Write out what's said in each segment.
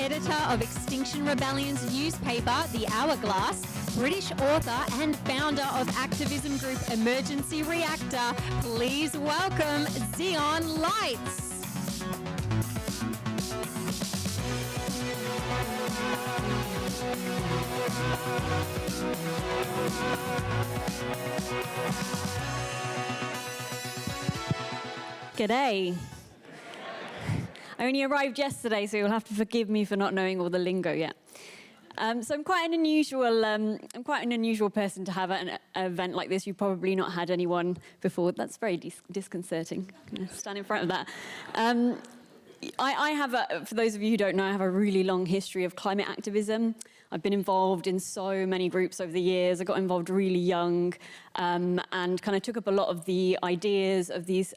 editor of Extinction Rebellion's newspaper, The Hourglass, British author and founder of activism group Emergency Reactor, please welcome Xeon Lights. G'day. I only arrived yesterday, so you'll have to forgive me for not knowing all the lingo yet. So I'm quite an unusual person to have at an event like this. You've probably not had anyone before. That's very disconcerting. I'm going to stand in front of that. I have, for those of you who don't know, I have a really long history of climate activism. I've been involved in so many groups over the years. I got involved really young and kind of took up a lot of the ideas of these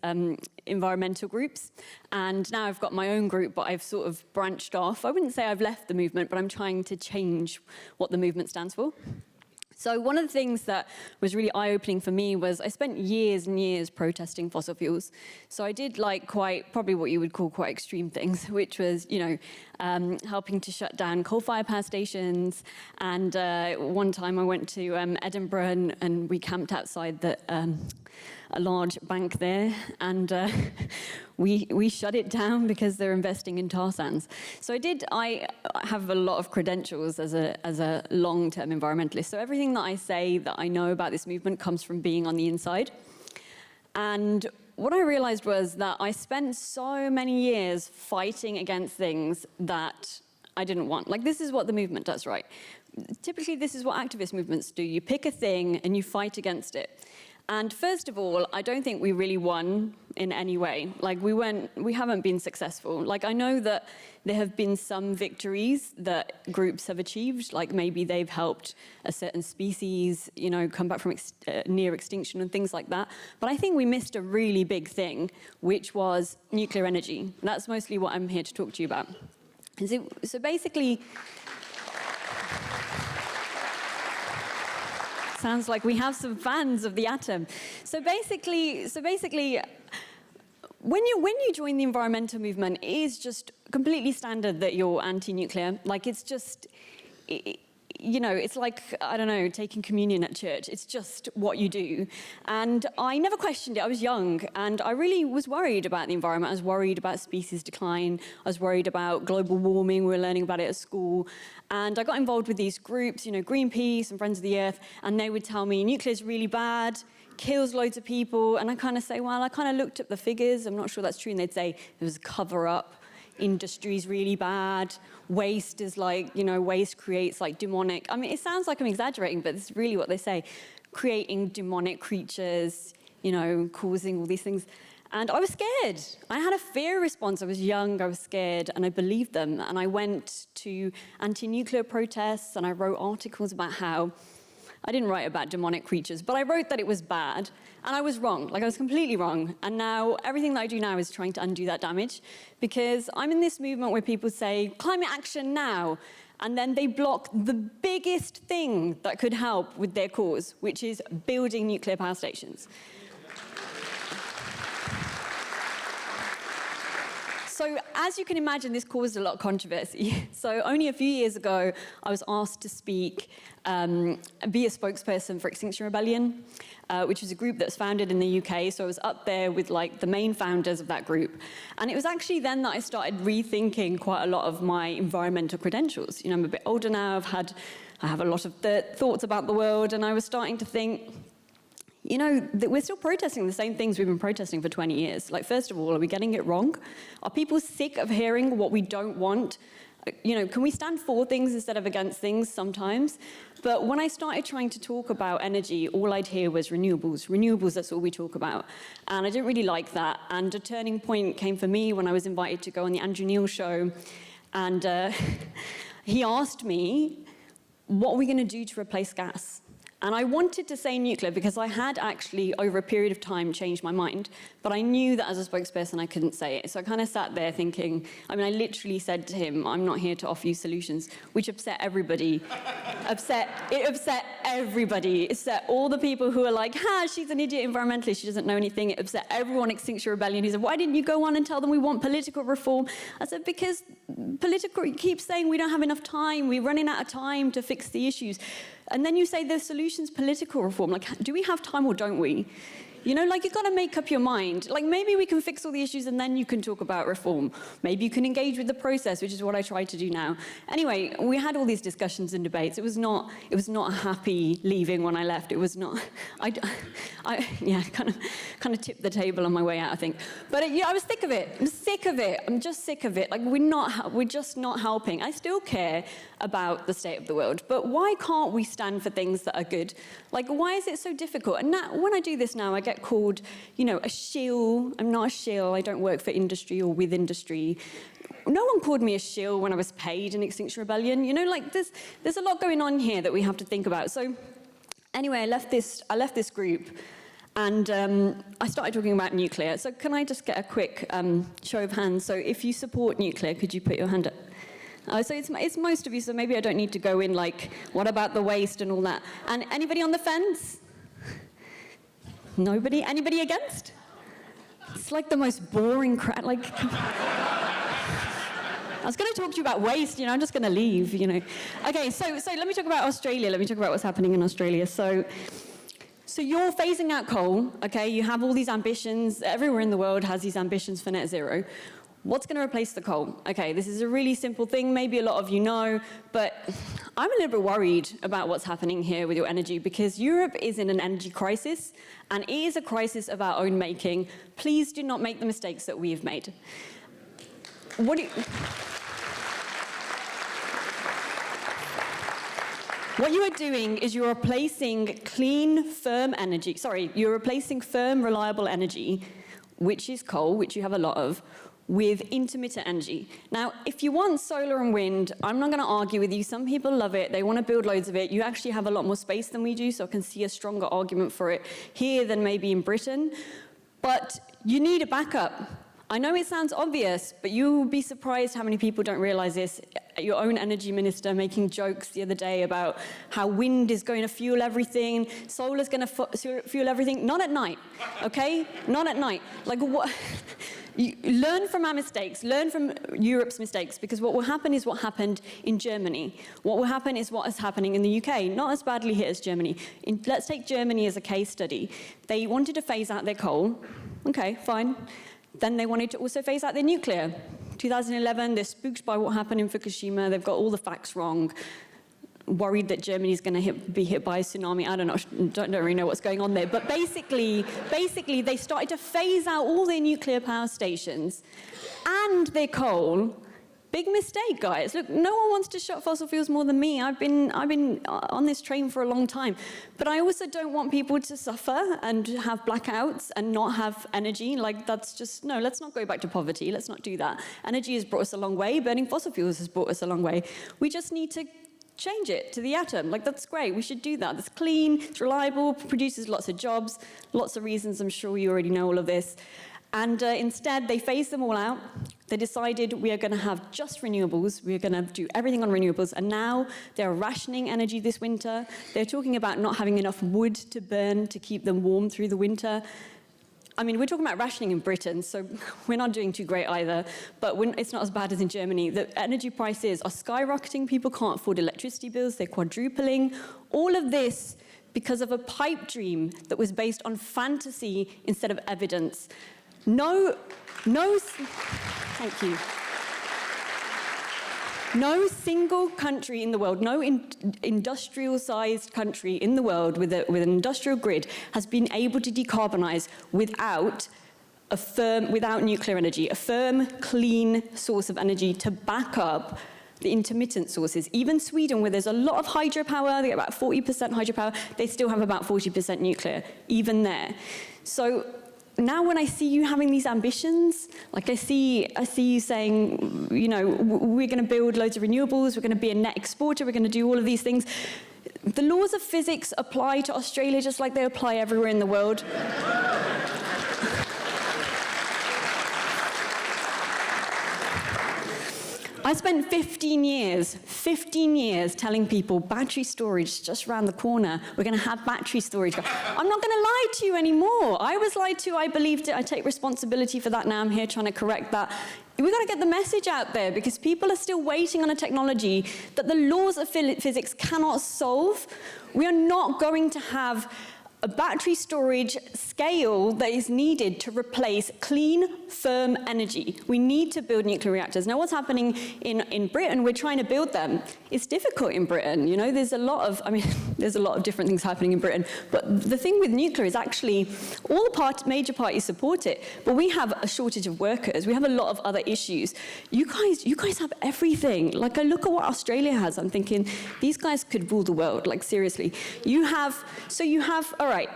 environmental groups. And now I've got my own group, but I've sort of branched off. I wouldn't say I've left the movement, but I'm trying to change what the movement stands for. So one of the things that was really eye-opening for me was I spent years and years protesting fossil fuels. So I did probably what you would call quite extreme things, which was, helping to shut down coal-fired power stations. And one time I went to Edinburgh and we camped outside a large bank there, and we shut it down because they're investing in tar sands. So I have a lot of credentials as a long-term environmentalist. So everything that I say that I know about this movement comes from being on the inside. And what I realized was that I spent so many years fighting against things that I didn't want. Like, this is what the movement does, right? Typically, this is what activist movements do. You pick a thing and you fight against it. And first of all, I don't think we really won in any way. Like, we haven't been successful. Like, I know that there have been some victories that groups have achieved, like maybe they've helped a certain species, come back from near extinction and things like that. But I think we missed a really big thing, which was nuclear energy. That's mostly what I'm here to talk to you about. So basically, sounds like we have some fans of the atom. So basically, when you join the environmental movement, it is just completely standard that you're anti-nuclear. Like, it's just, it's like, I don't know, taking communion at church. It's just what you do. And I never questioned it. I was young, and I really was worried about the environment. I was worried about species decline. I was worried about global warming. We were learning about it at school. And I got involved with these groups, Greenpeace and Friends of the Earth, and they would tell me nuclear's really bad, kills loads of people. And I kind of say, well, I kind of looked up the figures. I'm not sure that's true. And they'd say it was a cover-up. Industry's really bad. Waste is waste creates demonic. I mean, it sounds like I'm exaggerating, but it's really what they say. Creating demonic creatures, causing all these things. And I was scared. I had a fear response. I was young, I was scared, and I believed them. And I went to anti-nuclear protests, and I wrote articles about how I didn't write about demonic creatures, but I wrote that it was bad, and I was wrong. I was completely wrong. And now, everything that I do now is trying to undo that damage, because I'm in this movement where people say, climate action now, and then they block the biggest thing that could help with their cause, which is building nuclear power stations. So as you can imagine, this caused a lot of controversy. So only a few years ago, I was asked to speak, be a spokesperson for Extinction Rebellion, which is a group that's founded in the UK. So I was up there with the main founders of that group. And it was actually then that I started rethinking quite a lot of my environmental credentials. I'm a bit older now. I have a lot of thoughts about the world, and I was starting to think, that we're still protesting the same things we've been protesting for 20 years. Like, first of all, are we getting it wrong? Are people sick of hearing what we don't want? Can we stand for things instead of against things sometimes? But when I started trying to talk about energy, all I'd hear was renewables. Renewables, that's all we talk about. And I didn't really like that. And a turning point came for me when I was invited to go on the Andrew Neil show. And he asked me, what are we going to do to replace gas? And I wanted to say nuclear because I had actually, over a period of time, changed my mind. But I knew that as a spokesperson, I couldn't say it. So I kind of sat there thinking, I mean, I literally said to him, I'm not here to offer you solutions, which upset everybody. It upset everybody. It upset all the people who are like, she's an idiot environmentalist, she doesn't know anything. It upset everyone at Extinction Rebellion. He said, why didn't you go on and tell them we want political reform? I said, because you keep saying we don't have enough time, we're running out of time to fix the issues. And then you say the solution's political reform. Like, do we have time or don't we? You know, like, you've got to make up your mind. Like, maybe we can fix all the issues and then you can talk about reform. Maybe you can engage with the process, which is what I try to do now. Anyway, we had all these discussions and debates. It was not a happy leaving when I left. It was not, kind of tipped the table on my way out, I think. But I was sick of it. I'm sick of it. I'm just sick of it. Like, we're just not helping. I still care about the state of the world, but why can't we stand for things that are good? Like, why is it so difficult? And now, when I do this now, I get called, a shill. I'm not a shill. I don't work for industry or with industry. No one called me a shill when I was paid in Extinction Rebellion. There's a lot going on here that we have to think about. So anyway, I left this group, and I started talking about nuclear. So can I just get a quick show of hands? So if you support nuclear, could you put your hand up? So it's most of you, so maybe I don't need to go in like, what about the waste and all that? And anybody on the fence? Nobody? Anybody against? It's like the most boring crap. Like, I was going to talk to you about waste, I'm just going to leave, Okay, so let me talk about Australia. Let me talk about what's happening in Australia. So you're phasing out coal, okay? You have all these ambitions. Everywhere in the world has these ambitions for net zero. What's going to replace the coal? Okay, this is a really simple thing. Maybe a lot of you know, but I'm a little bit worried about what's happening here with your energy because Europe is in an energy crisis, and it is a crisis of our own making. Please do not make the mistakes that we have made. What you are doing is you're replacing you're replacing firm, reliable energy, which is coal, which you have a lot of, with intermittent energy. Now, if you want solar and wind, I'm not going to argue with you. Some people love it. They want to build loads of it. You actually have a lot more space than we do, so I can see a stronger argument for it here than maybe in Britain. But you need a backup. I know it sounds obvious, but you'll be surprised how many people don't realize this. Your own energy minister making jokes the other day about how wind is going to fuel everything, solar's going to fuel everything. Not at night, okay? Not at night. Like, what? You learn from our mistakes, learn from Europe's mistakes, because what will happen is what happened in Germany. What will happen is what is happening in the UK, not as badly hit as Germany. Let's take Germany as a case study. They wanted to phase out their coal. Okay, fine. Then they wanted to also phase out their nuclear. 2011, they're spooked by what happened in Fukushima. They've got all the facts wrong. Worried that Germany's going to be hit by a tsunami. I don't know, don't really know what's going on there. But basically, they started to phase out all their nuclear power stations and their coal. Big mistake, guys. Look, no one wants to shut fossil fuels more than me. I've been on this train for a long time. But I also don't want people to suffer and have blackouts and not have energy. Like, that's just, no, let's not go back to poverty. Let's not do that. Energy has brought us a long way. Burning fossil fuels has brought us a long way. We just need to change it to the atom. Like, that's great. We should do that. It's clean, it's reliable, produces lots of jobs, lots of reasons. I'm sure you already know all of this. And instead, they phased them all out. They decided we are going to have just renewables. We are going to do everything on renewables. And now they're rationing energy this winter. They're talking about not having enough wood to burn to keep them warm through the winter. I mean, we're talking about rationing in Britain, so we're not doing too great either. But it's not as bad as in Germany. The energy prices are skyrocketing. People can't afford electricity bills. They're quadrupling. All of this because of a pipe dream that was based on fantasy instead of evidence. Thank you. No single country in the world, no industrial-sized country in the world with an industrial grid has been able to decarbonize without nuclear energy, a firm, clean source of energy to back up the intermittent sources. Even Sweden, where there's a lot of hydropower, they get about 40% hydropower, they still have about 40% nuclear, even there. So now when I see you having these ambitions, like I see you saying, we're going to build loads of renewables, we're going to be a net exporter, we're going to do all of these things. The laws of physics apply to Australia just like they apply everywhere in the world. I spent 15 years telling people battery storage is just around the corner. We're going to have battery storage. I'm not going to lie to you anymore. I was lied to. I believed it. I take responsibility for that now. I'm here trying to correct that. We've got to get the message out there because people are still waiting on a technology that the laws of physics cannot solve. We are not going to have a battery storage scale that is needed to replace clean, firm energy. We need to build nuclear reactors. Now, what's happening in Britain, we're trying to build them. It's difficult in Britain. You know, there's a lot of different things happening in Britain. But the thing with nuclear is actually all the major parties support it, but we have a shortage of workers. We have a lot of other issues. You guys have everything. Like, I look at what Australia has. I'm thinking, these guys could rule the world. Like, seriously. All right.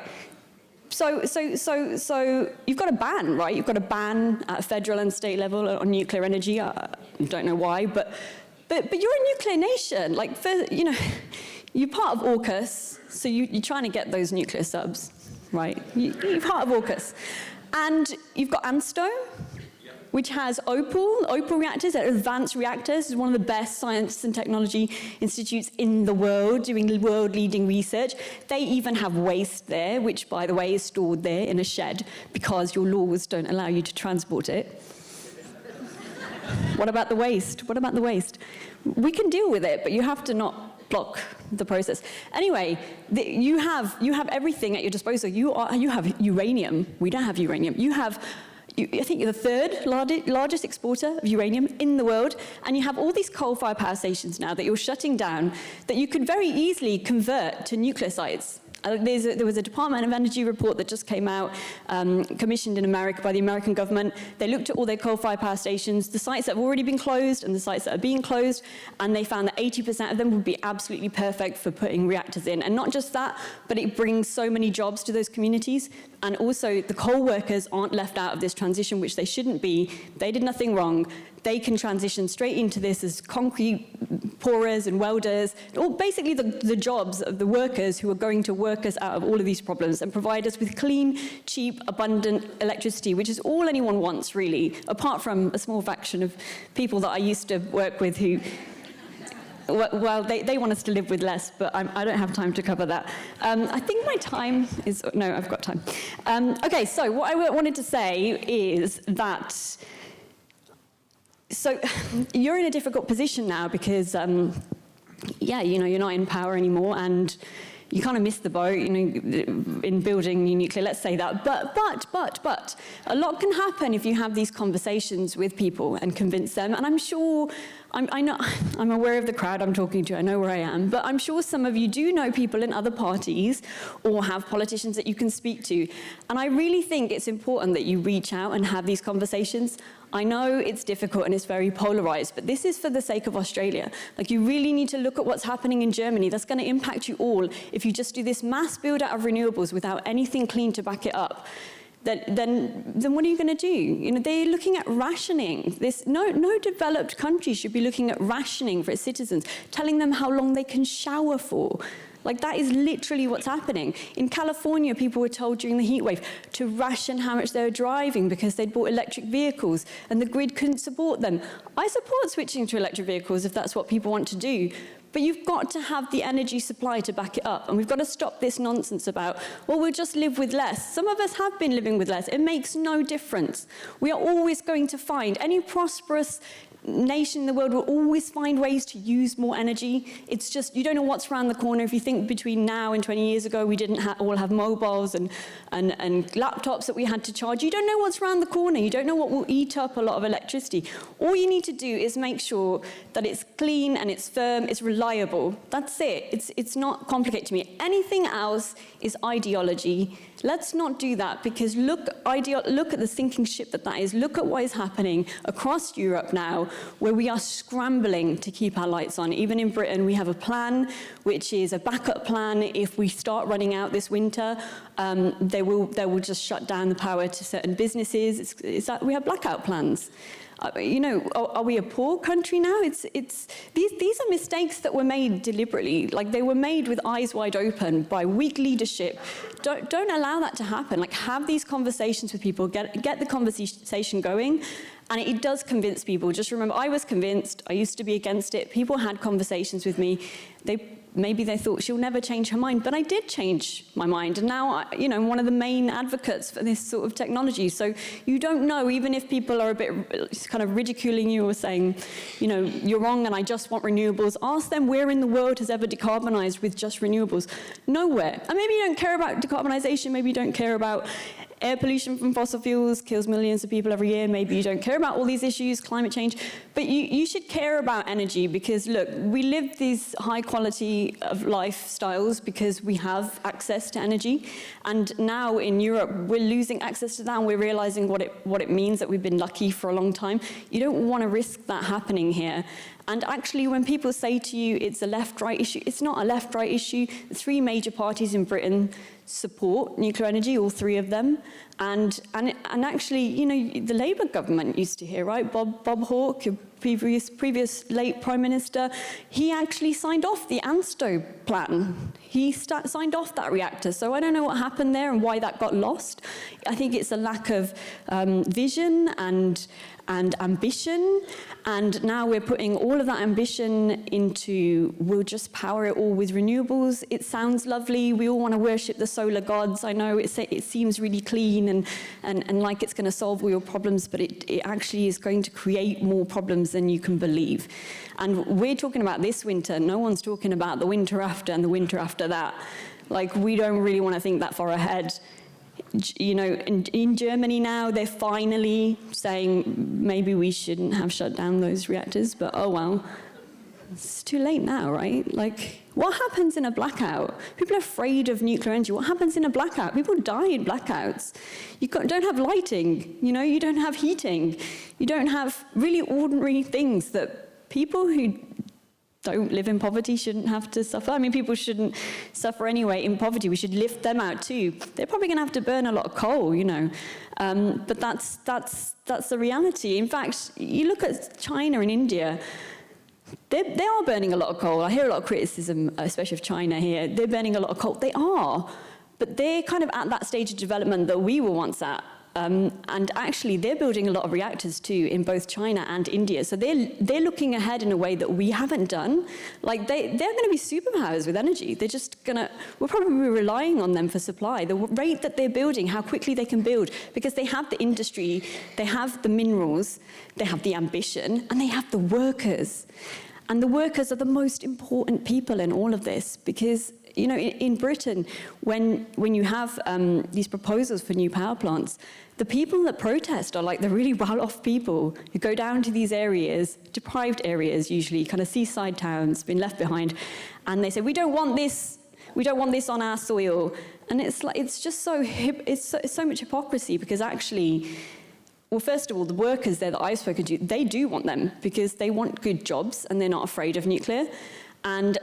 So you've got a ban, right? You've got a ban at federal and state level on nuclear energy. I don't know why, but you're a nuclear nation. Like, you're part of AUKUS, so you're trying to get those nuclear subs, right? You're part of AUKUS. And you've got ANSTO, which has Opal reactors, they're advanced reactors. It's one of the best science and technology institutes in the world doing world-leading research. They even have waste there, which, by the way, is stored there in a shed because your laws don't allow you to transport it. What about the waste? We can deal with it, but you have to not block the process. Anyway, you have everything at your disposal. You have uranium. We don't have uranium. I think you're the third largest exporter of uranium in the world, and you have all these coal-fired power stations now that you're shutting down that you could very easily convert to nuclear sites. There was a Department of Energy report that just came out, commissioned in America by the American government. They looked at all their coal-fired power stations, the sites that have already been closed and the sites that are being closed, and they found that 80% of them would be absolutely perfect for putting reactors in. And not just that, but it brings so many jobs to those communities. And also, the coal workers aren't left out of this transition, which they shouldn't be. They did nothing wrong. They can transition straight into this as concrete pourers and welders, or basically the jobs of the workers who are going to work us out of all of these problems and provide us with clean, cheap, abundant electricity, which is all anyone wants, really, apart from a small fraction of people that I used to work with who, well, they want us to live with less, but I don't have time to cover that. I think my time is, no, I've got time. Okay, so what I wanted to say is that, so you're in a difficult position now because, you're not in power anymore, and you kind of missed the boat, in building new nuclear, let's say that. But, a lot can happen if you have these conversations with people and convince them. And I'm sure, I'm aware of the crowd I'm talking to, I know where I am, but I'm sure some of you do know people in other parties or have politicians that you can speak to. And I really think it's important that you reach out and have these conversations. I know it's difficult and it's very polarized, but this is for the sake of Australia. Like, you really need to look at what's happening in Germany. That's going to impact you all. If you just do this mass build out of renewables without anything clean to back it up, then what are you going to do? They're looking at rationing. No developed country should be looking at rationing for its citizens, telling them how long they can shower for. Like, that is literally what's happening. In California, people were told during the heat wave to ration how much they were driving because they'd bought electric vehicles and the grid couldn't support them. I support switching to electric vehicles if that's what people want to do. But you've got to have the energy supply to back it up. And we've got to stop this nonsense about, well, we'll just live with less. Some of us have been living with less. It makes no difference. We are always going to find, any prosperous nation in the world will always find ways to use more energy. It's just, you don't know what's around the corner. If you think between now and 20 years ago, we didn't all have mobiles and laptops that we had to charge. You don't know what's around the corner. You don't know what will eat up a lot of electricity. All you need to do is make sure that it's clean and it's firm, it's reliable. That's it. It's not complicated to me. Anything else is ideology. Let's not do that, because look at the sinking ship that is. Look at what is happening across Europe now, where we are scrambling to keep our lights on. Even in Britain, we have a plan, which is a backup plan. If we start running out this winter, they will just shut down the power to certain businesses. We have blackout plans. Are we a poor country now? These are mistakes that were made deliberately. Like, they were made with eyes wide open by weak leadership. Don't allow that to happen. Like, have these conversations with people, get the conversation going. And it does convince people. Just remember, I was convinced. I used to be against it. People had conversations with me. Maybe they thought she'll never change her mind, but I did change my mind. And now, I'm one of the main advocates for this sort of technology. So you don't know, even if people are a bit kind of ridiculing you or saying, you're wrong and I just want renewables, ask them where in the world has ever decarbonized with just renewables. Nowhere. And maybe you don't care about decarbonization, maybe you don't care about air pollution from fossil fuels, kills millions of people every year. Maybe you don't care about all these issues, climate change, but you should care about energy because, look, we live these high quality of lifestyles because we have access to energy. And now in Europe, we're losing access to that and we're realizing what it means that we've been lucky for a long time. You don't want to risk that happening here. And actually, when people say to you it's a left-right issue, it's not a left-right issue. The three major parties in Britain support nuclear energy, all three of them. And actually, the Labour government used to hear, right? Bob Hawke, previous late Prime Minister, he actually signed off the ANSTO plan. He signed off that reactor. So I don't know what happened there and why that got lost. I think it's a lack of vision and ambition, and now we're putting all of that ambition into, we'll just power it all with renewables. It sounds lovely, we all want to worship the solar gods. I know it seems really clean and like it's going to solve all your problems, but it actually is going to create more problems than you can believe. And we're talking about this winter, no one's talking about the winter after and the winter after that. Like, we don't really want to think that far ahead. In Germany now, they're finally saying maybe we shouldn't have shut down those reactors, but oh well, it's too late now, right? Like, what happens in a blackout? People are afraid of nuclear energy. What happens in a blackout? People die in blackouts. You don't have lighting, you don't have heating. You don't have really ordinary things that people who don't live in poverty shouldn't have to suffer. I mean, people shouldn't suffer anyway in poverty. We should lift them out too. They're probably going to have to burn a lot of coal, but that's the reality. In fact, you look at China and India. They are burning a lot of coal. I hear a lot of criticism, especially of China here. They're burning a lot of coal. They are, but they're kind of at that stage of development that we were once at. And actually, they're building a lot of reactors too in both China and India. So they're looking ahead in a way that we haven't done. Like, they're going to be superpowers with energy. We're probably relying on them for supply. The rate that they're building, how quickly they can build, because they have the industry, they have the minerals, they have the ambition, and they have the workers. And the workers are the most important people in all of this, because in Britain, when you have these proposals for new power plants, the people that protest are like the really well-off people who go down to these areas, deprived areas usually, kind of seaside towns, been left behind, and they say, we don't want this on our soil. And it's just so much hypocrisy, because actually, well, first of all, the workers there that I've spoken to, they do want them because they want good jobs and they're not afraid of nuclear. And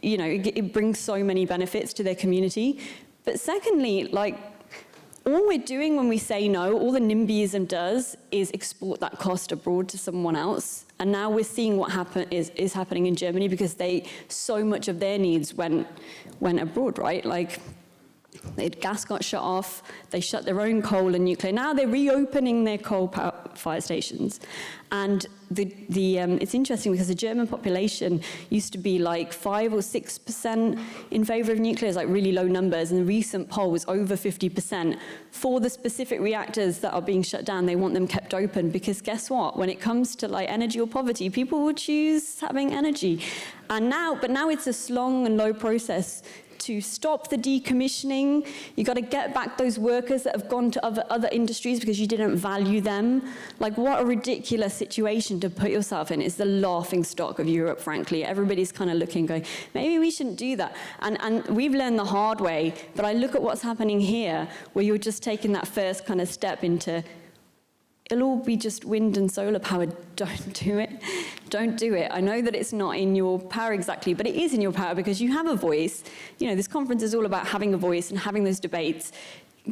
it brings so many benefits to their community. But secondly, all we're doing when we say no, all the NIMBYism does is export that cost abroad to someone else. And now we're seeing what is happening in Germany, because so much of their needs went abroad, right? Like, gas got shut off, they shut their own coal and nuclear. Now they're reopening their coal-fired stations. And it's interesting because the German population used to be like 5 or 6% in favor of nuclear, it's like really low numbers, and the recent poll was over 50%. For the specific reactors that are being shut down, they want them kept open, because guess what? When it comes to energy or poverty, people will choose having energy. But now it's a long and low process to stop the decommissioning. You've got to get back those workers that have gone to other industries because you didn't value them. Like, what a ridiculous situation to put yourself in. It's the laughing stock of Europe, frankly. Everybody's kind of looking, going, maybe we shouldn't do that. And we've learned the hard way, but I look at what's happening here, where you're just taking that first kind of step into, it'll all be just wind and solar power. Don't do it. Don't do it. I know that it's not in your power exactly, but it is in your power because you have a voice. This conference is all about having a voice and having those debates.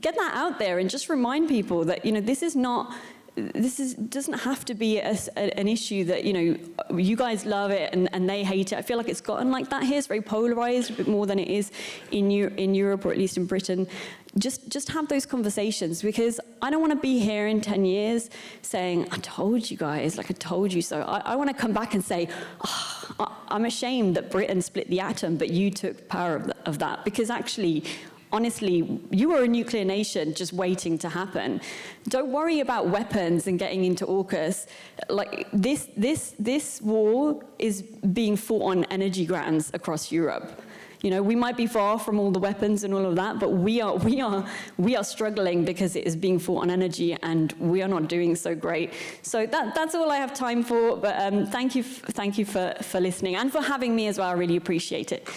Get that out there and just remind people that, this is not doesn't have to be an issue that, you guys love it and they hate it. I feel like it's gotten like that here. It's very polarized, a bit more than it is in Europe, or at least in Britain. Just have those conversations, because I don't want to be here in 10 years saying, I told you guys, like I told you so. I want to come back and say, I'm ashamed that Britain split the atom, but you took power of that. Because actually, honestly, you are a nuclear nation just waiting to happen. Don't worry about weapons and getting into AUKUS. Like this war is being fought on energy grounds across Europe. We might be far from all the weapons and all of that, but we are struggling because it is being fought on energy, and we are not doing so great. So that's all I have time for. But thank you for listening and for having me as well. I really appreciate it.